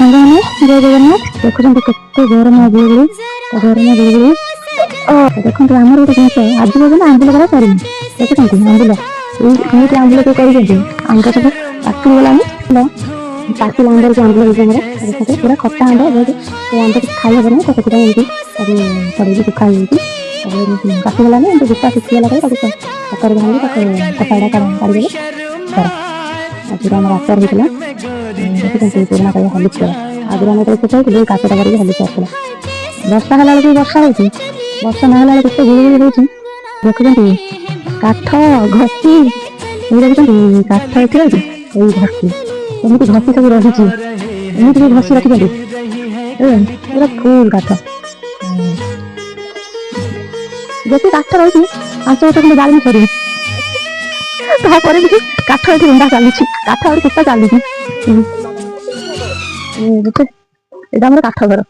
ସାଙ୍ଗମାନେ ଜୟ ଜଗନ୍ନାଥ। ଦେଖୁଛନ୍ତି କେତେ ଗରମ ଗୁଳୁଗୁଳି ଦେଖନ୍ତୁ ଆମର ଗୋଟେ ଜିନିଷ ଆଜି ପର୍ଯ୍ୟନ୍ତ ଆମ୍ବୁଲ କରା କରିନି। ଦେଖୁଛନ୍ତି ଆମ୍ବୁଲ ଏମିତି ଆମ୍ବୁଲ ଟିକେ କରିଛନ୍ତି ଆମ୍ବ ସବୁ ପାଚି ଗଲାଣି ପାଚିଲା ଆମ୍ବରେ ଆମ୍ବୁଲ ହେଇଛି ଆମର। ଦେଖନ୍ତୁ ପୁରା ଖଟା ଆମ୍ବ ଯେହେତୁ ସେ ଆମ୍ବ କିଛି ଖାଇ ହବନି ତ ସେଥିପାଇଁ ଏମିତି ତାକୁ ଛଡେଇକି ଶୁଖା ହେଇଯାଇଛି। ପାଚିଗଲାଣି ଏମିତି ଗୋଟା ଶୁଖିଗଲା ପରେ ତାକୁ ପତର ବାହାରିକି ତାକୁ କପାଟା କାଢିଦେଲେ ଆଚାର। ଆଜିର ଆମର ଆଚାର ହେଇଥିଲା। ଦେଖୁଛନ୍ତି ପୁରୁଣା କାଳିଆ ହଲିକ୍ସ ଆଗରୁ ଆମେ ଯେତେବେଳେ ଛୋଟ ହେଇଥିଲୁ କାଚଟା କରିକି ହଲିକ୍ସ ଆସିଥିଲା। ବର୍ଷା ହେଲା ବେଳକୁ ବର୍ଷା ହଉଛି, ବର୍ଷା ନହେଲା ବେଳକୁ କେତେ ଗୁଳୁଗୁଳି ହଉଛି। ଦେଖୁଛନ୍ତି କାଠ ଘଷି ଦେଖୁଛନ୍ତି କାଠ ଏଠି ରହିଛି ଏଇ ଘଷି ଏମିତି ଘଷି ସବୁ ରହିଛି ଏମିତି ବି ଘଷି ରଖିଛନ୍ତି ପୁରା ଫୁଲ କାଠ। ଯେତିକି କାଠ ରହିଛି 5 ବର୍ଷ ଖଣ୍ଡେ ଜାଳିନି ସରିନି। ତାପରେ ବି କାଠ ଏଠି ରୁଣ୍ଡା ଚାଲିଛି, କାଠ ଆହୁରି କେତେ ଚାଲିଛି। ଏଇଟା ଆମର କାଠ ଘର।